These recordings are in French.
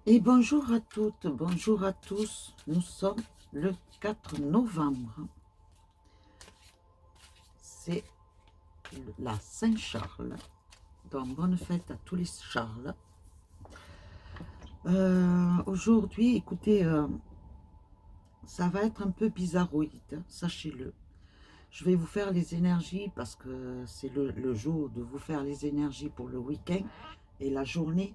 Et bonjour à toutes, bonjour à tous. Nous sommes le 4 novembre. C'est la Saint-Charles. Donc, bonne fête à tous les Charles. Aujourd'hui, écoutez, ça va être un peu bizarroïde, sachez-le. Je vais vous faire les énergies parce que c'est le jour de vous faire les énergies pour le week-end et la journée.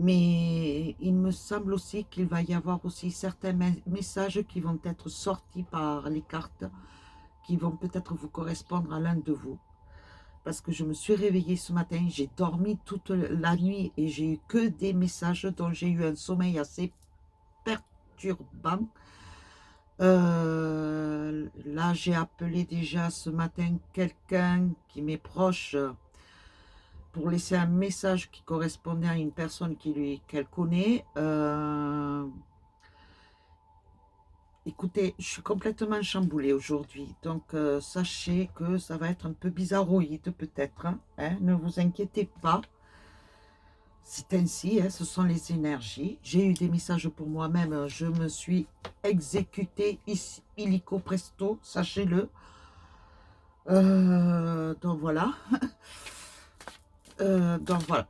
Mais il me semble aussi qu'il va y avoir aussi certains messages qui vont être sortis par les cartes, qui vont peut-être vous correspondre à l'un de vous. Parce que je me suis réveillée ce matin, j'ai dormi toute la nuit et j'ai eu que des messages dont j'ai eu un sommeil assez perturbant. Là, j'ai appelé déjà ce matin quelqu'un qui m'est proche pour laisser un message qui correspondait à une personne qu'elle connaît. Écoutez, je suis complètement chamboulée aujourd'hui, donc sachez que ça va être un peu bizarroïde peut-être, hein, ne vous inquiétez pas, c'est ainsi, hein, ce sont les énergies. J'ai eu des messages pour moi-même, je me suis exécutée ici, illico presto, sachez-le. Donc voilà, donc voilà,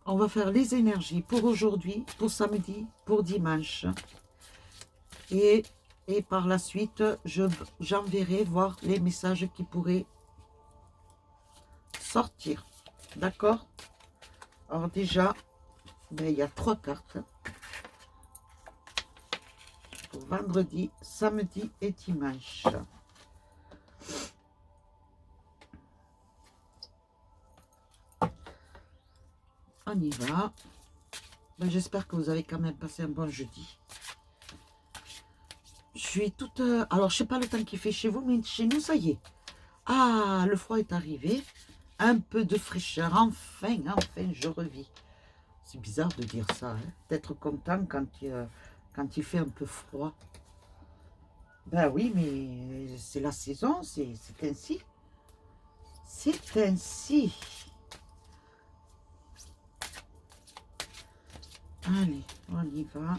on va faire les énergies pour aujourd'hui, pour samedi, pour dimanche, et par la suite, j'enverrai voir les messages qui pourraient sortir. D'accord? Alors déjà, ben, il y a 3 cartes pour vendredi, samedi et dimanche. On y va. Ben, j'espère que vous avez quand même passé un bon jeudi. Je suis toute... alors, je sais pas le temps qu'il fait chez vous, mais chez nous, ça y est. Ah, le froid est arrivé. Un peu de fraîcheur. Enfin, enfin, je revis. C'est bizarre de dire ça, hein, d'être content quand il fait un peu froid. Ben oui, mais c'est la saison, c'est ainsi. C'est ainsi. Allez, on y va.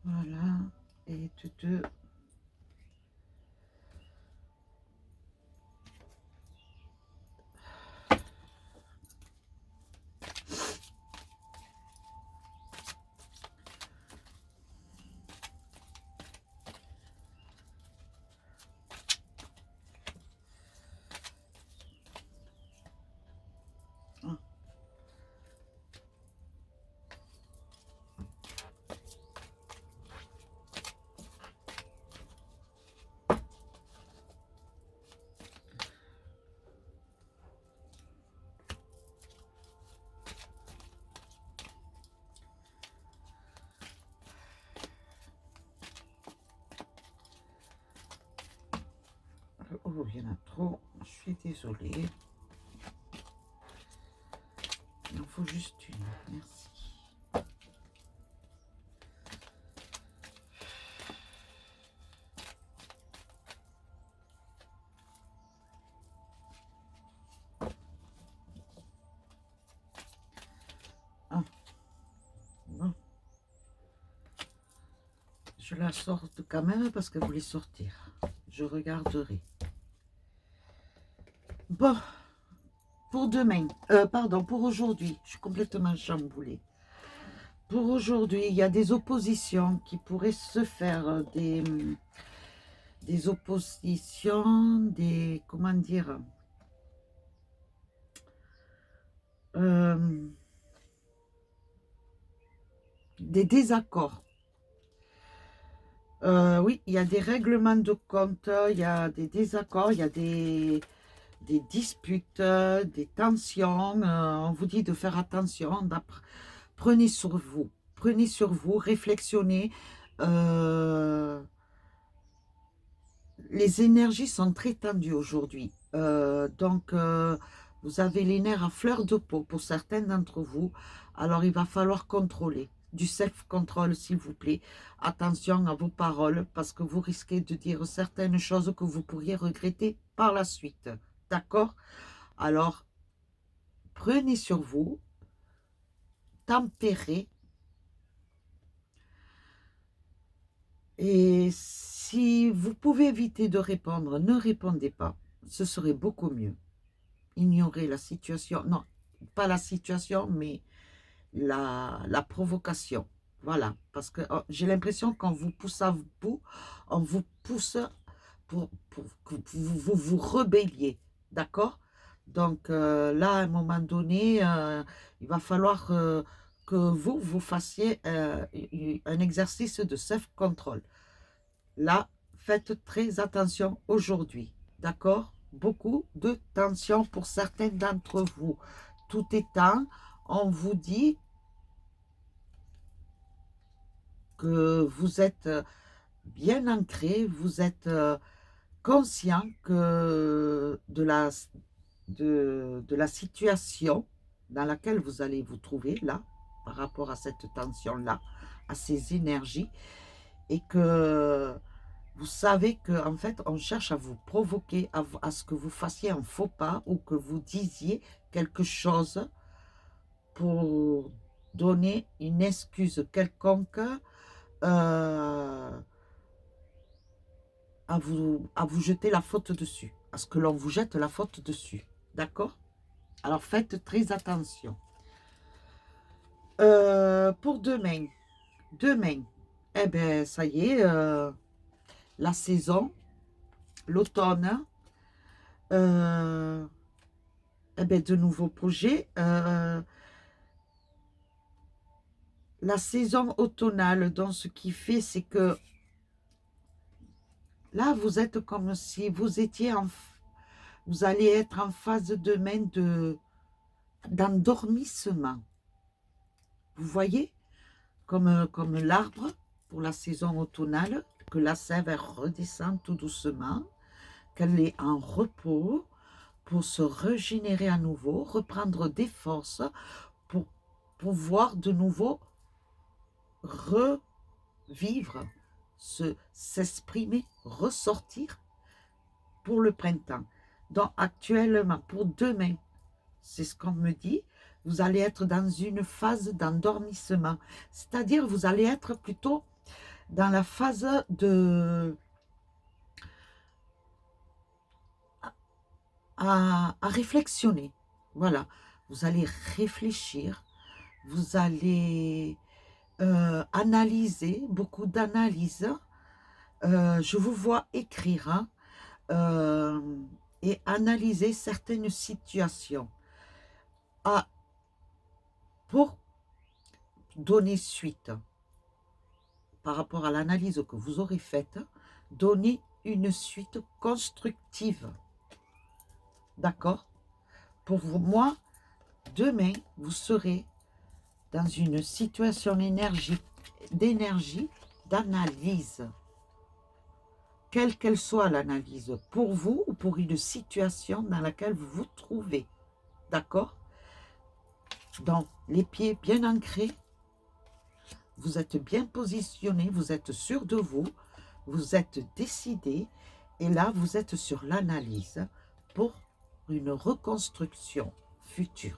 Voilà. Et tout. Oh, il y en a trop. Je suis désolée. Il en faut juste une. Merci. Ah, bon. Je la sorte quand même parce qu'elle voulait sortir. Je regarderai. Bon, pour demain, pardon, pour aujourd'hui, je suis complètement chamboulée. Pour aujourd'hui, il y a des oppositions qui pourraient se faire, des oppositions, comment dire, euh, des désaccords. Oui, il y a des règlements de compte, il y a des désaccords, il y a des disputes, des tensions. On vous dit de faire attention. Prenez sur vous, réflexionner. Les énergies sont très tendues aujourd'hui. Vous avez les nerfs à fleur de peau pour certains d'entre vous. Alors, il va falloir contrôler. Du self-control, s'il vous plaît. Attention à vos paroles, parce que vous risquez de dire certaines choses que vous pourriez regretter par la suite. D'accord? Alors, prenez sur vous, tempérez. Et si vous pouvez éviter de répondre, ne répondez pas. Ce serait beaucoup mieux. Ignorer la situation, non, pas la situation, mais la provocation. Voilà, parce que j'ai l'impression qu'on vous pousse à bout, on vous pousse pour que vous rebelliez, d'accord? Donc là, à un moment donné, il va falloir que vous fassiez un exercice de self-control. Là, faites très attention aujourd'hui, d'accord? Beaucoup de tension pour certains d'entre vous. Tout étant, on vous dit que vous êtes bien ancré, vous êtes conscient que de la situation dans laquelle vous allez vous trouver là, par rapport à cette tension-là, à ces énergies, et que vous savez qu'en fait, on cherche à vous provoquer, à ce que vous fassiez un faux pas ou que vous disiez quelque chose pour donner une excuse quelconque euh, à vous jeter la faute dessus, à ce que l'on vous jette la faute dessus. D'accord? Alors faites très attention. Pour demain, eh bien, ça y est, la saison, l'automne, eh bien, de nouveaux projets. La saison automnale, donc ce qui fait, c'est que là, vous êtes comme si vous étiez vous allez être en phase demain d'endormissement. Vous voyez, comme l'arbre pour la saison automnale, que la sève elle redescend tout doucement, qu'elle est en repos pour se régénérer à nouveau, reprendre des forces pour pouvoir de nouveau revivre, s'exprimer, ressortir pour le printemps. Donc actuellement, pour demain, c'est ce qu'on me dit, vous allez être dans une phase d'endormissement. C'est-à-dire, vous allez être plutôt dans la phase à réflexionner. Voilà, vous allez réfléchir, vous allez analyser, beaucoup d'analyse. Je vous vois écrire hein, et analyser certaines situations pour donner suite par rapport à l'analyse que vous aurez faite, donner une suite constructive. D'accord? Pour vous, moi, demain, vous serez dans une situation d'énergie, d'analyse. Quelle qu'elle soit l'analyse, pour vous ou pour une situation dans laquelle vous vous trouvez. D'accord? Donc, les pieds bien ancrés, vous êtes bien positionné, vous êtes sûr de vous, vous êtes décidé, et là, vous êtes sur l'analyse pour une reconstruction future,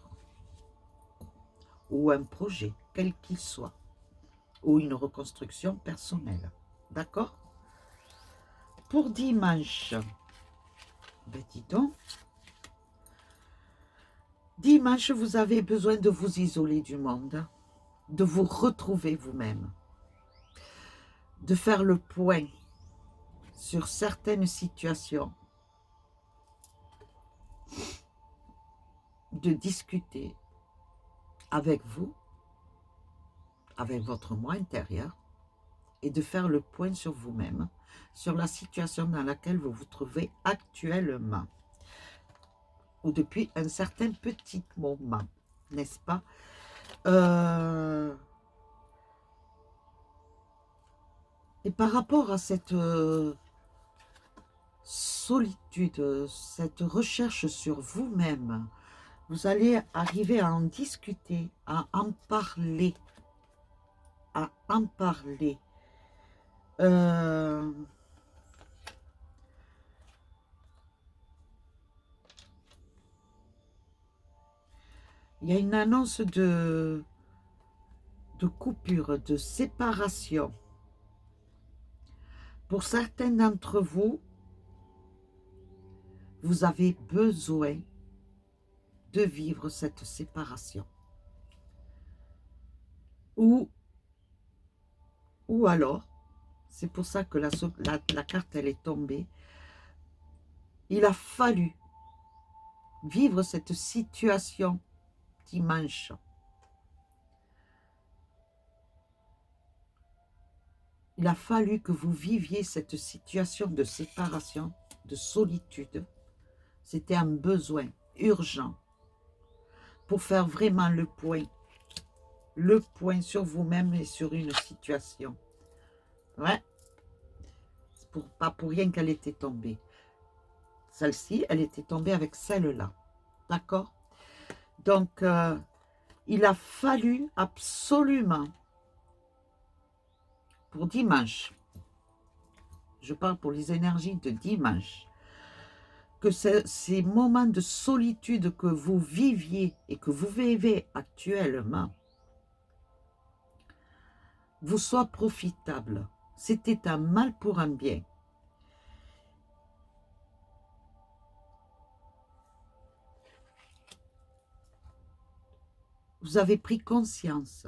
ou un projet, quel qu'il soit, ou une reconstruction personnelle. D'accord? Pour dimanche, ben dis donc, dimanche, vous avez besoin de vous isoler du monde, de vous retrouver vous-même, de faire le point sur certaines situations, de discuter avec vous, avec votre moi intérieur, et de faire le point sur vous-même, sur la situation dans laquelle vous vous trouvez actuellement. ou depuis un certain petit moment, n'est-ce pas? Et par rapport à cette solitude, cette recherche sur vous-même, vous allez arriver à en discuter, à en parler, à en parler. Il y a une annonce de coupure, de séparation. Pour certains d'entre vous, vous avez besoin de vivre cette séparation. Ou alors, c'est pour ça que la carte elle est tombée, il a fallu vivre cette situation dimanche. Il a fallu que vous viviez cette situation de séparation, de solitude. C'était un besoin urgent pour faire vraiment le point sur vous-même et sur une situation. Ouais, c'est pas pour rien qu'elle était tombée. Celle-ci, elle était tombée avec celle-là. D'accord? Donc, il a fallu absolument, pour dimanche, je parle pour les énergies de dimanche, que ces moments de solitude que vous viviez et que vous vivez actuellement vous soient profitables. C'était un mal pour un bien. Vous avez pris conscience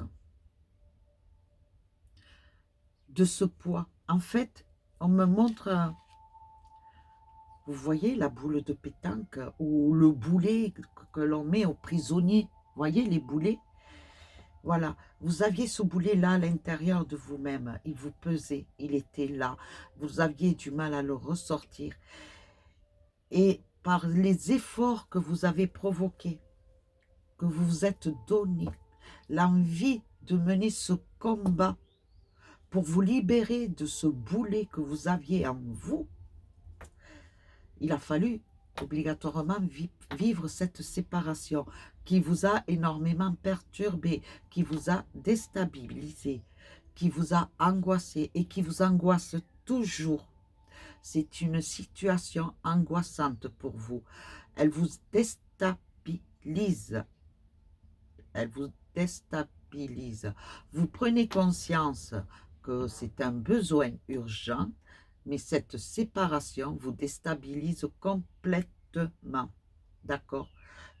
de ce poids. En fait, on me montre, vous voyez la boule de pétanque ou le boulet que l'on met aux prisonniers. Vous voyez les boulets? Voilà, vous aviez ce boulet-là à l'intérieur de vous-même. Il vous pesait, il était là. Vous aviez du mal à le ressortir. Et par les efforts que vous avez provoqués, que vous vous êtes donné, l'envie de mener ce combat pour vous libérer de ce boulet que vous aviez en vous, il a fallu obligatoirement vivre cette séparation qui vous a énormément perturbé, qui vous a déstabilisé, qui vous a angoissé et qui vous angoisse toujours. C'est une situation angoissante pour vous. Elle vous déstabilise. Elle vous déstabilise. Vous prenez conscience que c'est un besoin urgent, mais cette séparation vous déstabilise complètement. D'accord?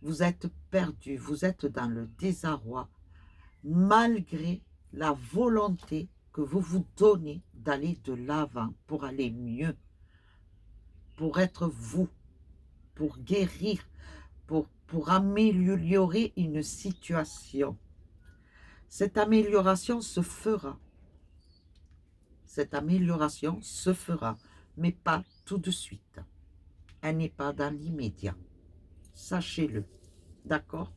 Vous êtes perdu, vous êtes dans le désarroi, malgré la volonté que vous vous donnez d'aller de l'avant pour aller mieux, pour être vous, pour guérir, pour améliorer une situation. Cette amélioration se fera. Cette amélioration se fera, mais pas tout de suite. Elle n'est pas dans l'immédiat. Sachez-le. D'accord?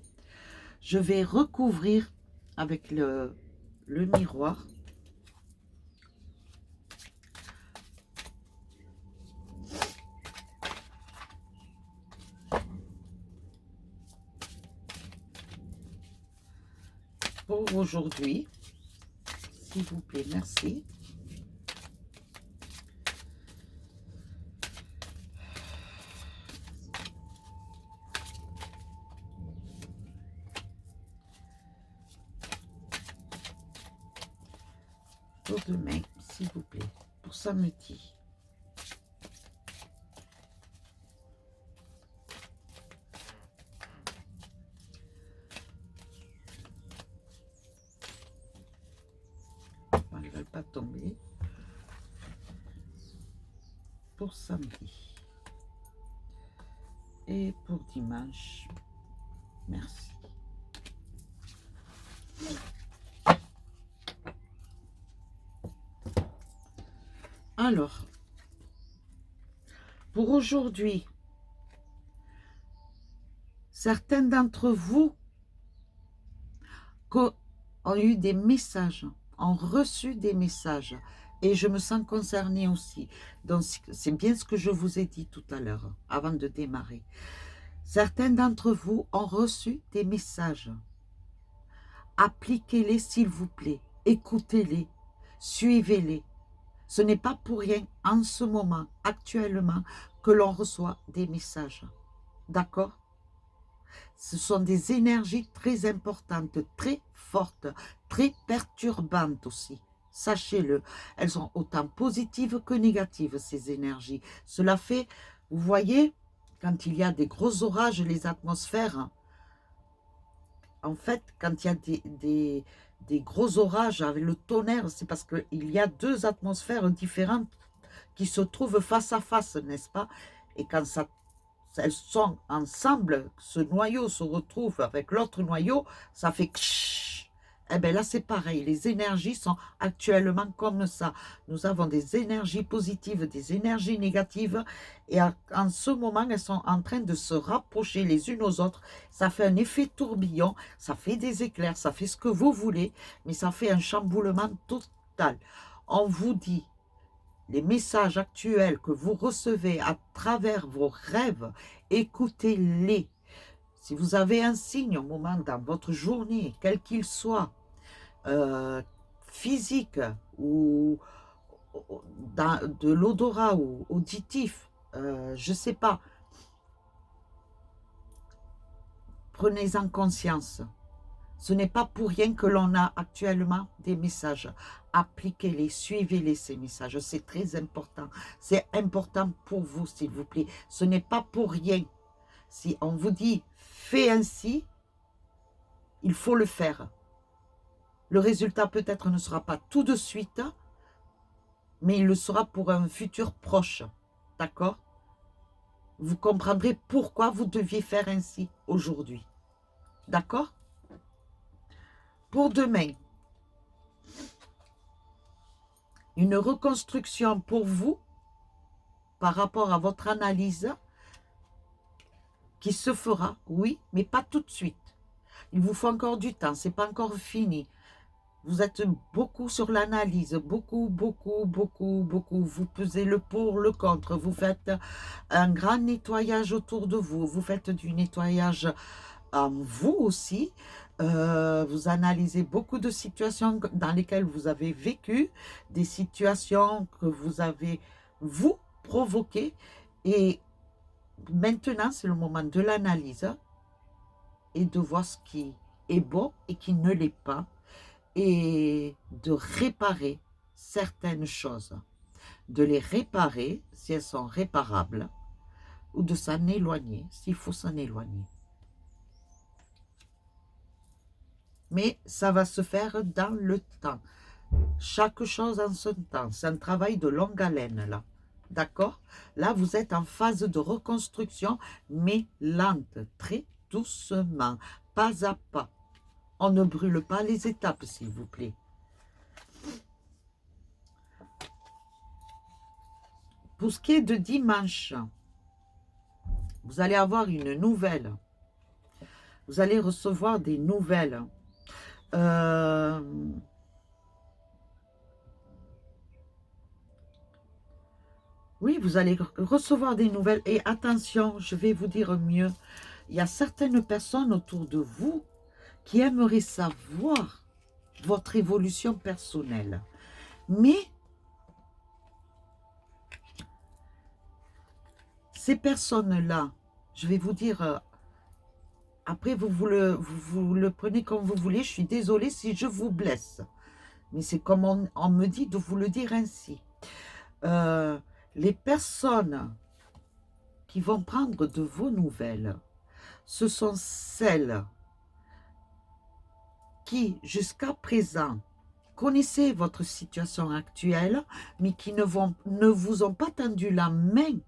Je vais recouvrir avec le miroir. Pour aujourd'hui, s'il vous plaît, merci. Pour demain, s'il vous plaît, pour samedi. Bon, elle ne va pas tomber. Pour samedi. Et pour dimanche, merci. Alors, pour aujourd'hui, Certains d'entre vous ont eu des messages, ont reçu des messages. Et je me sens concernée aussi. Donc, c'est bien ce que je vous ai dit tout à l'heure, avant de démarrer. Certains d'entre vous ont reçu des messages. Appliquez-les, s'il vous plaît. Écoutez-les. Suivez-les. Ce n'est pas pour rien, en ce moment, actuellement, que l'on reçoit des messages. D'accord? Ce sont des énergies très importantes, très fortes, très perturbantes aussi. Sachez-le, elles sont autant positives que négatives, ces énergies. Cela fait, vous voyez, quand il y a des gros orages, les atmosphères, en fait, quand il y a des gros orages avec le tonnerre, c'est parce qu'il y a deux atmosphères différentes qui se trouvent face à face, n'est-ce pas? Et quand elles sont ensemble, ce noyau se retrouve avec l'autre noyau, ça fait ksh. Eh bien là, c'est pareil. Les énergies sont actuellement comme ça. Nous avons des énergies positives, des énergies négatives. Et en ce moment, elles sont en train de se rapprocher les unes aux autres. Ça fait un effet tourbillon. Ça fait des éclairs. Ça fait ce que vous voulez. Mais ça fait un chamboulement total. On vous dit, les messages actuels que vous recevez à travers vos rêves, écoutez-les. Si vous avez un signe au moment dans votre journée, quel qu'il soit, physique ou de l'odorat ou auditif, je ne sais pas, prenez-en conscience. Ce n'est pas pour rien que l'on a actuellement des messages. Appliquez-les, suivez-les, ces messages. C'est très important. C'est important pour vous, s'il vous plaît. Ce n'est pas pour rien. Si on vous dit « fais ainsi », il faut le faire. Le résultat peut-être ne sera pas tout de suite, mais il le sera pour un futur proche. D'accord? Vous comprendrez pourquoi vous deviez faire ainsi aujourd'hui. D'accord? Pour demain, une reconstruction pour vous par rapport à votre analyse qui se fera, oui, mais pas tout de suite. Il vous faut encore du temps, c'est pas encore fini. Vous êtes beaucoup sur l'analyse, beaucoup, beaucoup, beaucoup, beaucoup. Vous pesez le pour, le contre. Vous faites un grand nettoyage autour de vous. Vous faites du nettoyage en vous aussi. Vous analysez beaucoup de situations dans lesquelles vous avez vécu, des situations que vous avez, vous, provoquées. Et maintenant, c'est le moment de l'analyse et de voir ce qui est bon et qui ne l'est pas, et de réparer certaines choses, de les réparer si elles sont réparables, ou de s'en éloigner s'il faut s'en éloigner. Mais ça va se faire dans le temps. Chaque chose en son temps. C'est un travail de longue haleine, là. D'accord? Là, vous êtes en phase de reconstruction, mais lente, très doucement, pas à pas. On ne brûle pas les étapes, s'il vous plaît. Pour ce qui est de dimanche, vous allez avoir une nouvelle. Vous allez recevoir des nouvelles. Oui, vous allez recevoir des nouvelles. Et attention, je vais vous dire mieux. Il y a certaines personnes autour de vous qui aimeraient savoir votre évolution personnelle. Mais ces personnes-là, je vais vous dire, après vous le prenez comme vous voulez, je suis désolée si je vous blesse. Mais c'est comme on me dit de vous le dire ainsi. Les personnes qui vont prendre de vos nouvelles, ce sont celles qui, jusqu'à présent, connaissaient votre situation actuelle, mais qui ne vous ont pas tendu la main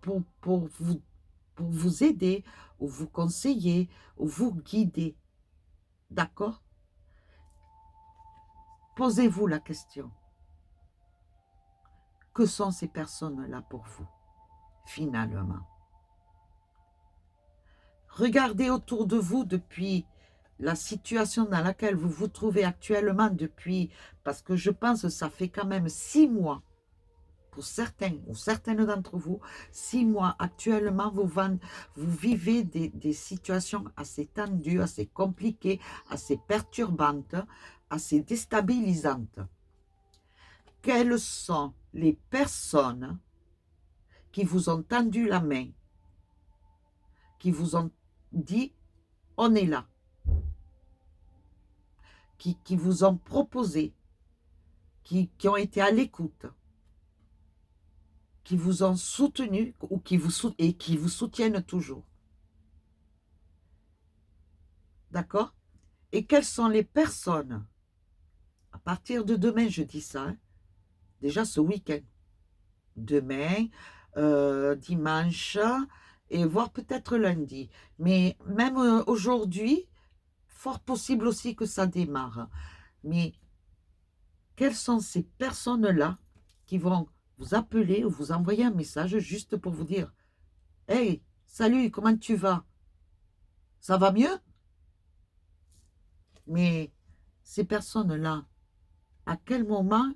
pour vous aider, ou vous conseiller, ou vous guider. D'accord? Posez-vous la question. Que sont ces personnes-là pour vous, finalement? Regardez autour de vous depuis la situation dans laquelle vous vous trouvez actuellement parce que je pense que ça fait quand même 6 mois, pour certains ou certaines d'entre vous, 6 mois actuellement, vous vivez des situations assez tendues, assez compliquées, assez perturbantes, assez déstabilisantes. Quelles sont les personnes qui vous ont tendu la main, qui vous ont dit « on est là », qui vous ont proposé, qui ont été à l'écoute, qui vous ont soutenu ou qui vous soutiennent toujours. D'accord? Et quelles sont les personnes, à partir de demain, je dis ça, hein, déjà ce week-end, demain, dimanche, et voire peut-être lundi. Mais même aujourd'hui, fort possible aussi que ça démarre. Mais quelles sont ces personnes-là qui vont vous appeler ou vous envoyer un message juste pour vous dire « Hey, salut, comment tu vas? Ça va mieux ?» Mais ces personnes-là, à quel moment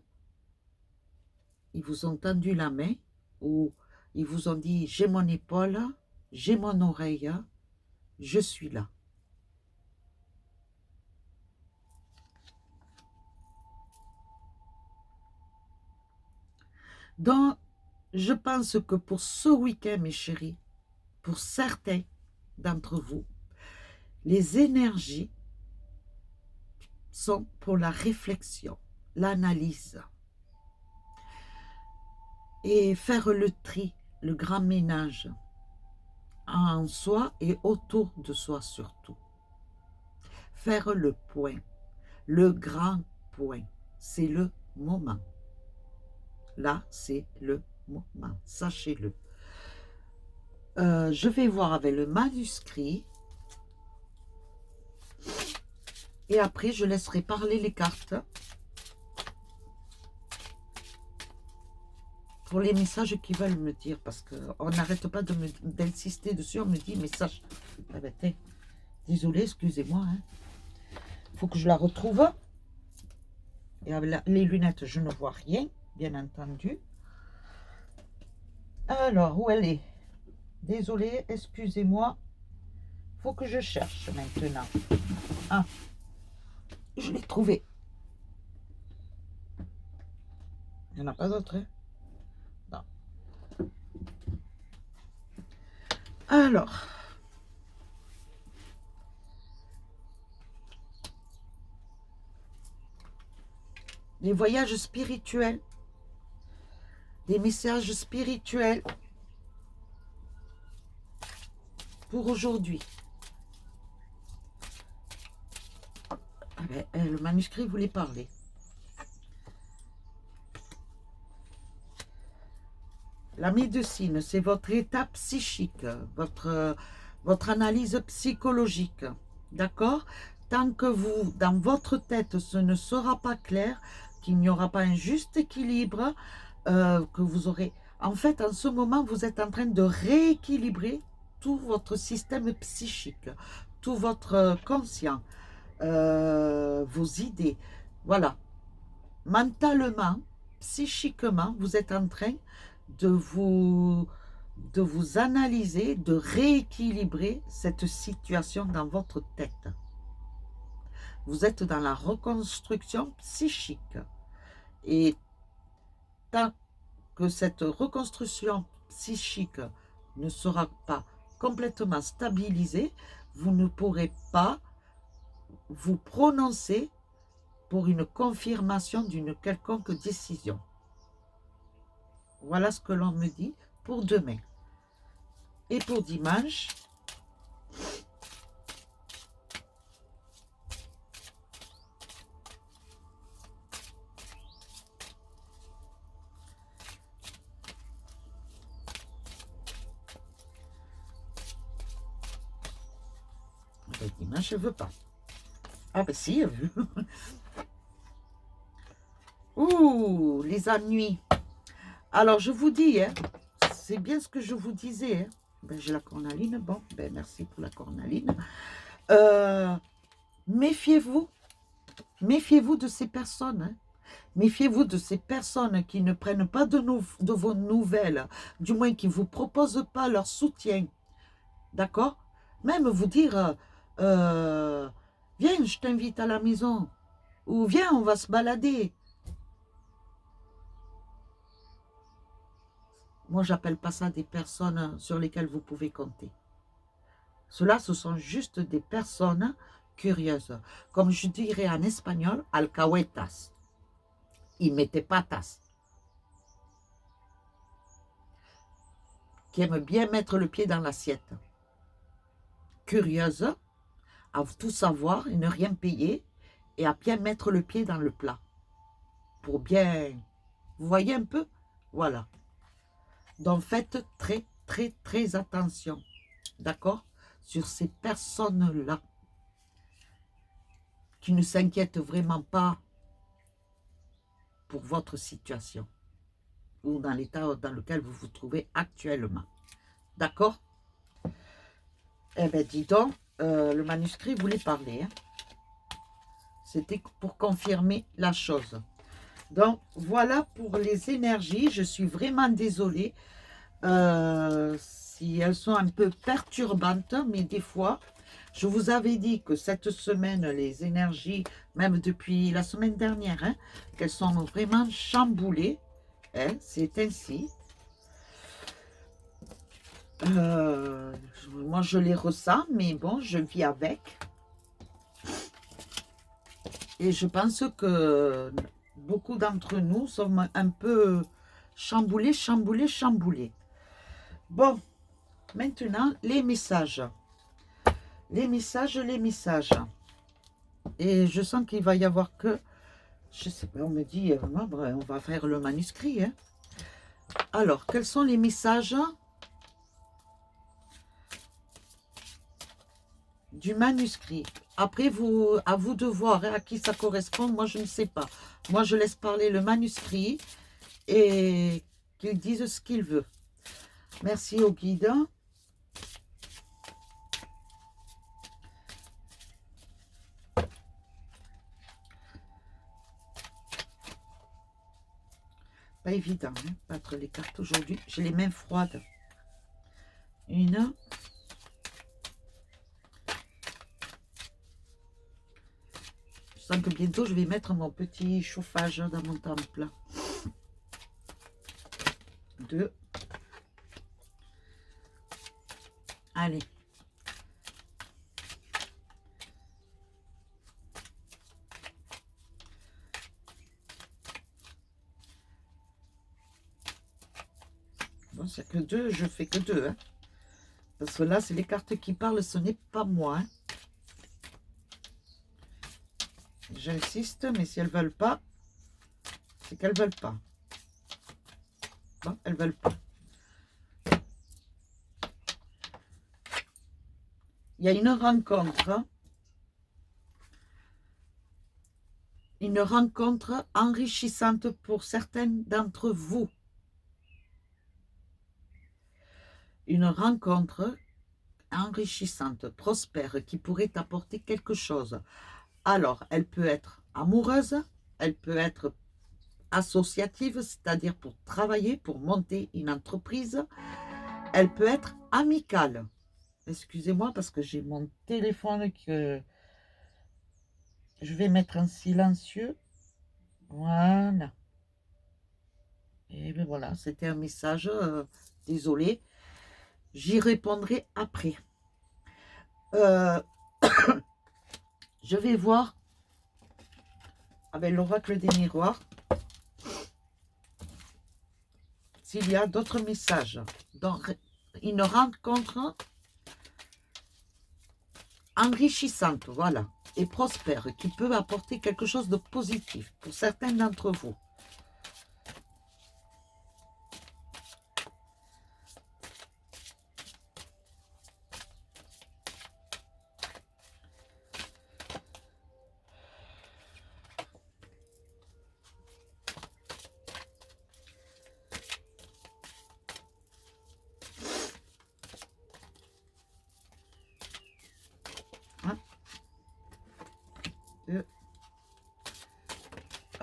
ils vous ont tendu la main ou ils vous ont dit « J'ai mon épaule, j'ai mon oreille, je suis là ». Donc, je pense que pour ce week-end, mes chéris, pour certains d'entre vous, les énergies sont pour la réflexion, l'analyse et faire le tri, le grand ménage en soi et autour de soi surtout. Faire le point, le grand point, c'est le moment. Là, c'est le moment, sachez-le. Je vais voir avec le manuscrit et après je laisserai parler les cartes pour les messages qu'ils veulent me dire, parce qu'on n'arrête pas d'insister dessus. On me dit message. Ah ben, désolé, excusez-moi. Il faut que je la retrouve. Et avec les lunettes, je ne vois rien, bien entendu. Alors, où elle est? Désolé, excusez-moi. Il faut que je cherche maintenant. Ah, je l'ai trouvée. Il n'y en a pas d'autre, hein? Non. Alors, les voyages spirituels, des messages spirituels pour aujourd'hui. Ah ben, le manuscrit voulait parler. La médecine, c'est votre état psychique, votre analyse psychologique. D'accord? Tant que vous, dans votre tête, ce ne sera pas clair, qu'il n'y aura pas un juste équilibre, que vous aurez... En fait, en ce moment, vous êtes en train de rééquilibrer tout votre système psychique, tout votre conscient, vos idées. Voilà. Mentalement, psychiquement, vous êtes en train de vous analyser, de rééquilibrer cette situation dans votre tête. Vous êtes dans la reconstruction psychique. Et tant que cette reconstruction psychique ne sera pas complètement stabilisée, vous ne pourrez pas vous prononcer pour une confirmation d'une quelconque décision. Voilà ce que l'on me dit pour demain. Et pour dimanche, je ne veux pas. Ah ben si, ouh, les ennuis. Alors je vous dis, hein, c'est bien ce que je vous disais, hein, Ben, j'ai la cornaline. Bon, ben, merci pour la cornaline. Euh, méfiez-vous. Méfiez-vous de ces personnes. Hein. Méfiez-vous de ces personnes qui ne prennent pas de vos nouvelles, du moins qui ne vous proposent pas leur soutien. D'accord? Même vous dire, viens, je t'invite à la maison. Ou viens, on va se balader. Moi, j'appelle pas ça des personnes sur lesquelles vous pouvez compter. Cela, ce sont juste des personnes curieuses. Comme je dirais en espagnol, alcahuetas. Ils mettaient patas. Qui aiment bien mettre le pied dans l'assiette. Curieuses, à tout savoir et ne rien payer, et à bien mettre le pied dans le plat. Pour bien... Vous voyez un peu? Voilà. Donc faites très, très, très attention. D'accord? Sur ces personnes-là. Qui ne s'inquiètent vraiment pas pour votre situation. Ou dans l'état dans lequel vous vous trouvez actuellement. D'accord? Eh bien, dis donc, le manuscrit voulait parler. Hein? C'était pour confirmer la chose. Donc, voilà pour les énergies. Je suis vraiment désolée si elles sont un peu perturbantes, mais des fois, je vous avais dit que cette semaine, les énergies, même depuis la semaine dernière, hein, qu'elles sont vraiment chamboulées. Hein, c'est ainsi. Moi, je les ressens, mais bon, je vis avec. Et je pense que beaucoup d'entre nous sommes un peu chamboulés, chamboulés, chamboulés. Bon, maintenant, les messages. Les messages, les messages. Et je sens qu'il va y avoir que... Je sais pas, on me dit, on va faire le manuscrit. Hein. Alors, quels sont les messages du manuscrit? Après, à vous de voir hein, à qui ça correspond. Moi, je ne sais pas. Moi, je laisse parler le manuscrit et qu'il dise ce qu'il veut. Merci au guide. Pas évident, hein, battre les cartes aujourd'hui. J'ai les mains froides. Une. Je sens que bientôt, je vais mettre mon petit chauffage dans mon temple. 2. Allez. Bon, c'est que 2, je fais que 2. Hein. Parce que là, c'est les cartes qui parlent, ce n'est pas moi. Hein. J'insiste, mais si elles ne veulent pas, c'est qu'elles ne veulent pas. Bon, elles ne veulent pas. Il y a une rencontre. Hein. Une rencontre enrichissante pour certaines d'entre vous. Une rencontre enrichissante, prospère, qui pourrait apporter quelque chose. Alors, elle peut être amoureuse, elle peut être associative, c'est-à-dire pour travailler, pour monter une entreprise. Elle peut être amicale. Excusez-moi parce que j'ai mon téléphone que je vais mettre en silencieux. Voilà. Et bien voilà, c'était un message. Désolé. J'y répondrai après. Je vais voir avec l'oracle des miroirs s'il y a d'autres messages. Donc, une rencontre enrichissante, voilà, et prospère, qui peut apporter quelque chose de positif pour certains d'entre vous.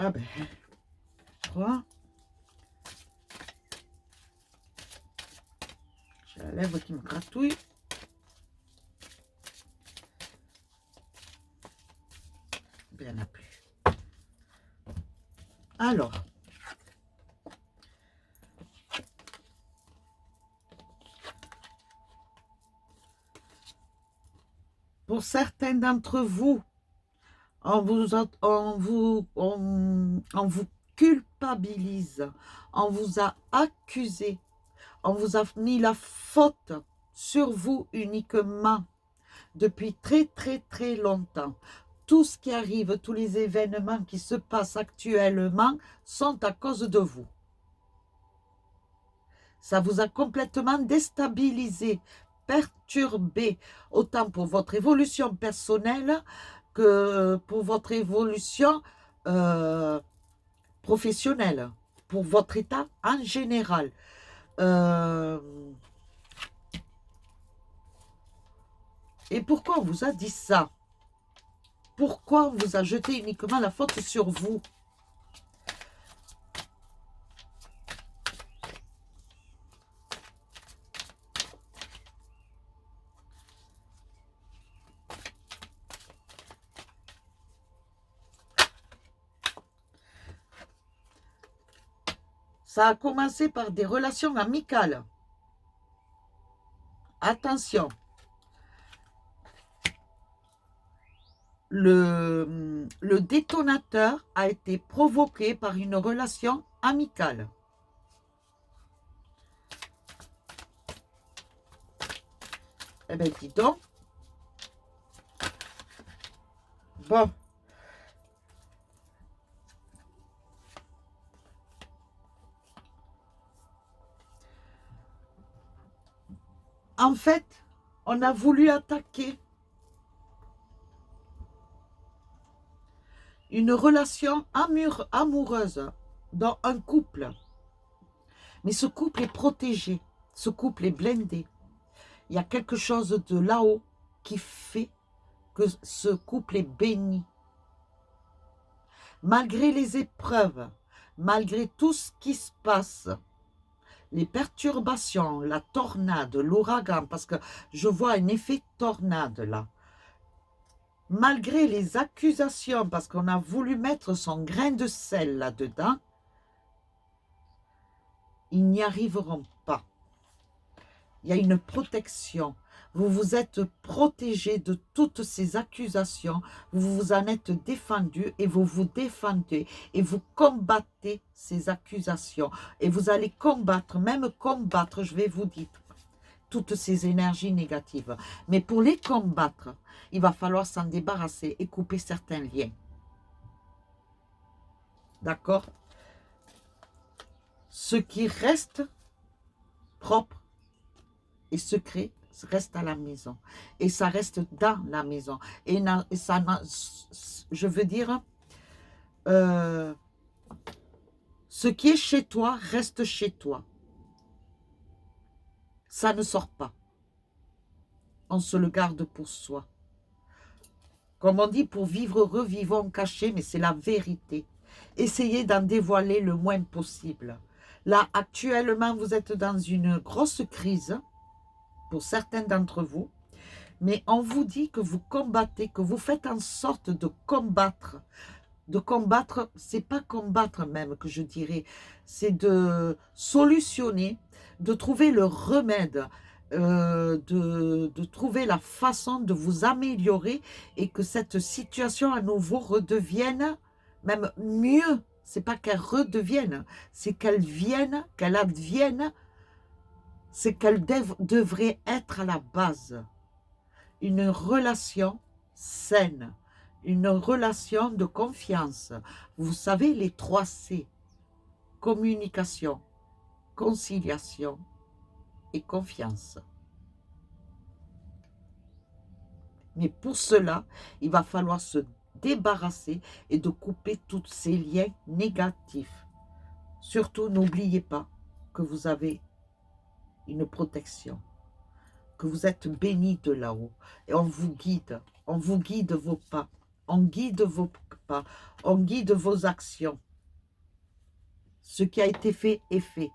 Ah ben, 3. J'ai la lèvre qui me gratouille. Ben, il n'y en a plus. Alors. Pour certains d'entre vous, on vous culpabilise, on vous a accusé, on vous a mis la faute sur vous uniquement depuis très très très longtemps. Tout ce qui arrive, tous les événements qui se passent actuellement sont à cause de vous. Ça vous a complètement déstabilisé, perturbé, autant pour votre évolution personnelle que pour votre évolution professionnelle, pour votre état en général. Et pourquoi on vous a dit ça? Pourquoi on vous a jeté uniquement la faute sur vous? Ça a commencé par des relations amicales. Attention. Le détonateur a été provoqué par une relation amicale. Eh bien, dis donc. Bon. En fait, on a voulu attaquer une relation amoureuse dans un couple. Mais ce couple est protégé. Ce couple est blindé. Il y a quelque chose de là-haut qui fait que ce couple est béni. Malgré les épreuves, malgré tout ce qui se passe, les perturbations, la tornade, l'ouragan, parce que je vois un effet tornade là. Malgré les accusations, parce qu'on a voulu mettre son grain de sel là-dedans, ils n'y arriveront pas. Il y a une protection. Vous vous êtes protégé de toutes ces accusations. Vous vous en êtes défendu et vous vous défendez et vous combattez ces accusations. Et vous allez combattre, même combattre, je vais vous dire, toutes ces énergies négatives. Mais pour les combattre, il va falloir s'en débarrasser et couper certains liens. D'accord? Ce qui reste propre et secret reste à la maison. Et ça reste dans la maison. Et ça, je veux dire, ce qui est chez toi reste chez toi. Ça ne sort pas. On se le garde pour soi. Comme on dit, pour vivre heureux, vivons cachés, mais c'est la vérité. Essayez d'en dévoiler le moins possible. Là, actuellement, vous êtes dans une grosse crise, pour certains d'entre vous, mais on vous dit que vous combattez, que vous faites en sorte de combattre. De combattre, c'est pas combattre même que je dirais, c'est de solutionner, de trouver le remède, de trouver la façon de vous améliorer et que cette situation à nouveau redevienne même mieux. C'est pas qu'elle redevienne, c'est qu'elle vienne, qu'elle advienne, c'est qu'elle devrait être à la base. Une relation saine, une relation de confiance. Vous savez, les 3 C, communication, conciliation et confiance. Mais pour cela, il va falloir se débarrasser et de couper tous ces liens négatifs. Surtout, n'oubliez pas que vous avez une protection, que vous êtes béni de là-haut. Et on vous guide vos pas. On guide vos pas, on guide vos actions. Ce qui a été fait est fait.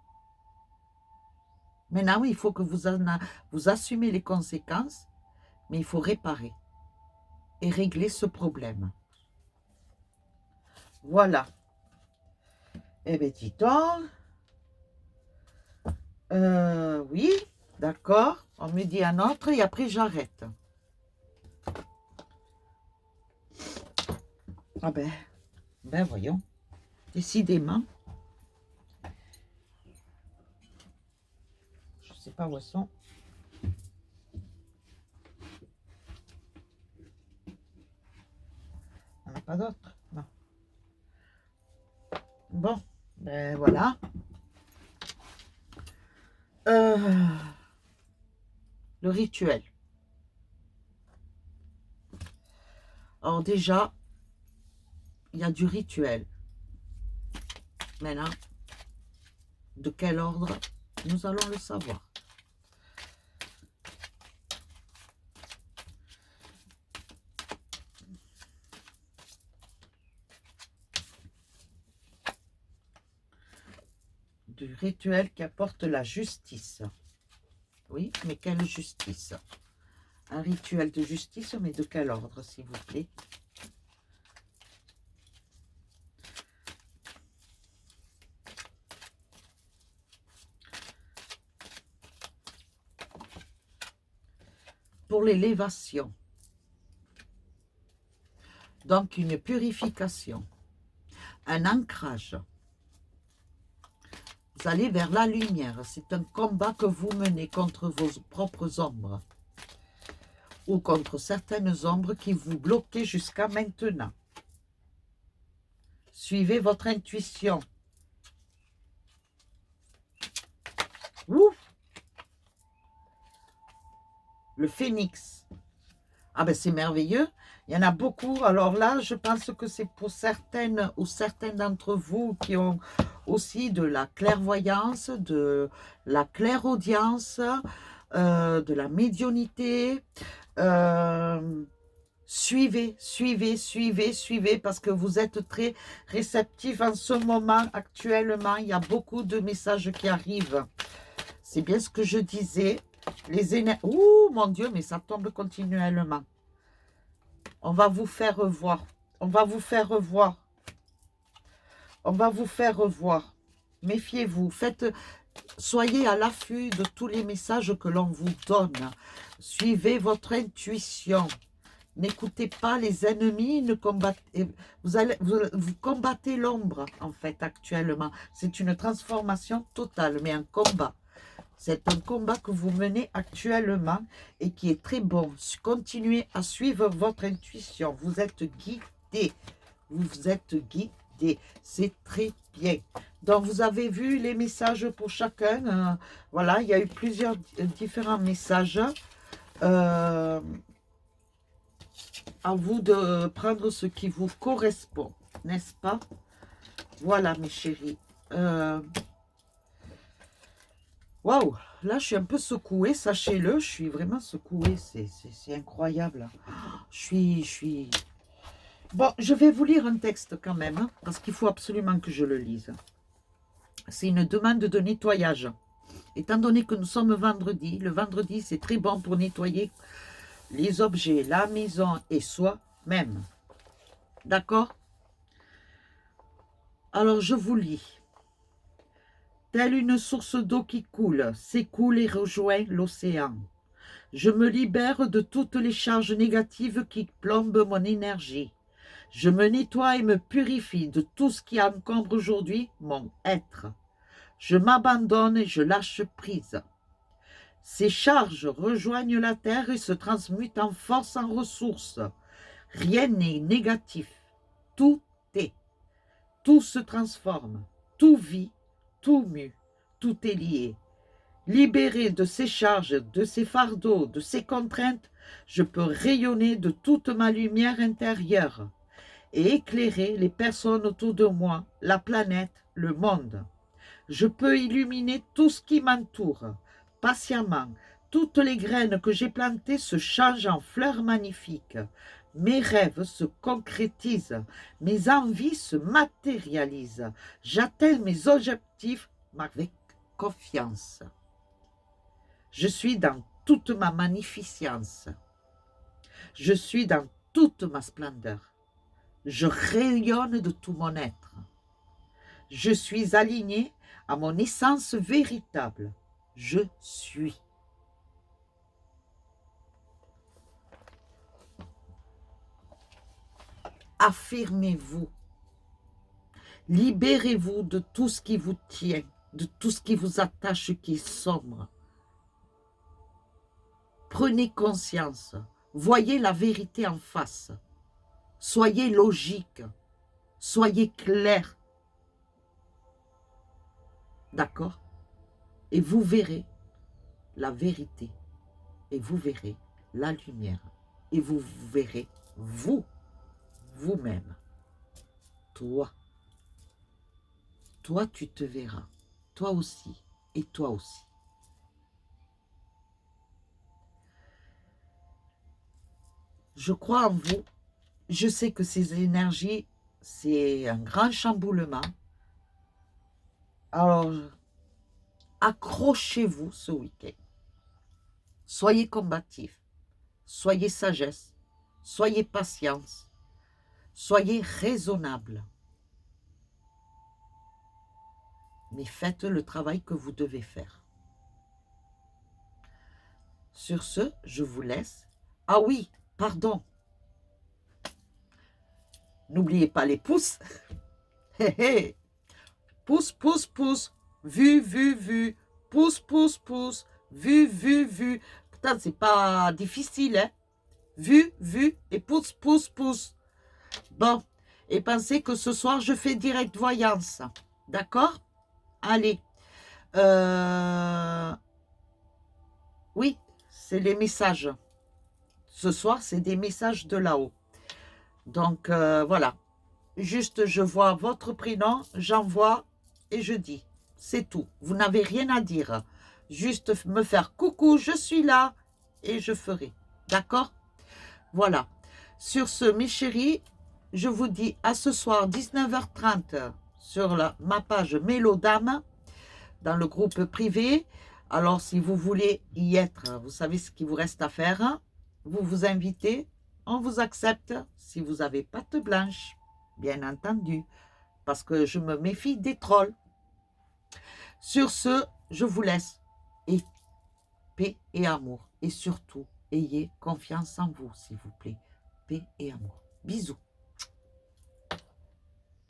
Maintenant, il faut que vous assumez les conséquences, mais il faut réparer et régler ce problème. Voilà. Eh bien, dis donc. Oui, d'accord. On me dit un autre et après j'arrête. Ah ben voyons. Décidément. Je sais pas où elles sont. Il n'y en a pas d'autres. Non. Bon, ben voilà. Le rituel. Alors déjà, il y a du rituel. Maintenant, de quel ordre, nous allons le savoir. Du rituel qui apporte la justice. Oui, mais quelle justice? Un rituel de justice, mais de quel ordre, s'il vous plaît? Pour l'élévation. Donc, une purification. Un ancrage. Vous allez vers la lumière. C'est un combat que vous menez contre vos propres ombres. Ou contre certaines ombres qui vous bloquaient jusqu'à maintenant. Suivez votre intuition. Ouf! Le phénix. Ah ben c'est merveilleux. Il y en a beaucoup. Alors là, je pense que c'est pour certaines ou certains d'entre vous qui ont aussi de la clairvoyance, de la clairaudience, de la médiumnité. Suivez, suivez, parce que vous êtes très réceptifs en ce moment, actuellement. Il y a beaucoup de messages qui arrivent. C'est bien ce que je disais. Les énergies... Ouh, mon Dieu, mais ça tombe continuellement. On va vous faire revoir. On va vous faire revoir. On va vous faire revoir. Méfiez-vous. Soyez à l'affût de tous les messages que l'on vous donne. Suivez votre intuition. N'écoutez pas les ennemis. Vous combattez l'ombre, en fait, actuellement. C'est une transformation totale, mais un combat. C'est un combat que vous menez actuellement et qui est très bon. Continuez à suivre votre intuition. Vous êtes guidé. Vous êtes guidé. C'est très bien. Donc, vous avez vu les messages pour chacun. Voilà, il y a eu plusieurs différents messages. À vous de prendre ce qui vous correspond, n'est-ce pas? Voilà, mes chéris. Waouh, là, je suis un peu secouée, sachez-le. Je suis vraiment secouée. C'est incroyable. Je suis... Bon, je vais vous lire un texte quand même, hein, parce qu'il faut absolument que je le lise. C'est une demande de nettoyage. Étant donné que nous sommes vendredi, le vendredi, c'est très bon pour nettoyer les objets, la maison et soi-même. D'accord? Alors, je vous lis. Telle une source d'eau qui coule, s'écoule et rejoint l'océan. Je me libère de toutes les charges négatives qui plombent mon énergie. Je me nettoie et me purifie de tout ce qui encombre aujourd'hui mon être. Je m'abandonne et je lâche prise. Ces charges rejoignent la terre et se transmutent en force, en ressources. Rien n'est négatif. Tout est. Tout se transforme. Tout vit. Tout mue. Tout est lié. Libéré de ces charges, de ces fardeaux, de ces contraintes, je peux rayonner de toute ma lumière intérieure et éclairer les personnes autour de moi, la planète, le monde. Je peux illuminer tout ce qui m'entoure. Patiemment, toutes les graines que j'ai plantées se changent en fleurs magnifiques. Mes rêves se concrétisent, mes envies se matérialisent. J'atteins mes objectifs avec confiance. Je suis dans toute ma magnificence. Je suis dans toute ma splendeur. Je rayonne de tout mon être. Je suis aligné à mon essence véritable. Je suis. Affirmez-vous. Libérez-vous de tout ce qui vous tient, de tout ce qui vous attache, qui est sombre. Prenez conscience. Voyez la vérité en face. Soyez logique. Soyez clair. D'accord? Et vous verrez la vérité. Et vous verrez la lumière. Et vous verrez vous, vous-même. Toi. Toi, tu te verras. Toi aussi. Et toi aussi. Je crois en vous. Je sais que ces énergies, c'est un grand chamboulement. Alors, accrochez-vous ce week-end. Soyez combatifs. Soyez sagesse. Soyez patience. Soyez raisonnable. Mais faites le travail que vous devez faire. Sur ce, je vous laisse. Ah oui, pardon. N'oubliez pas les pouces. Hé hé. Pouce, pouce, pouce. Vu, vu, vu. Pouce, pouce, pouce. Vu, vu, vu. Putain, c'est pas difficile, hein. Vu, vu et pouce, pouce, pouce. Bon. Et pensez que ce soir, je fais direct voyance. D'accord? Allez. Oui, c'est les messages. Ce soir, c'est des messages de là-haut. Donc, voilà. Juste, je vois votre prénom, j'envoie et je dis. C'est tout. Vous n'avez rien à dire. Juste me faire coucou, je suis là et je ferai. D'accord? Voilà. Sur ce, mes chéris, je vous dis à ce soir, 19h30, sur ma page Mélodame, dans le groupe privé. Alors, si vous voulez y être, vous savez ce qu'il vous reste à faire. Vous vous invitez, on vous accepte si vous avez patte blanche, bien entendu, parce que je me méfie des trolls. Sur ce, je vous laisse. Et paix et amour. Et surtout, ayez confiance en vous, s'il vous plaît. Paix et amour. Bisous.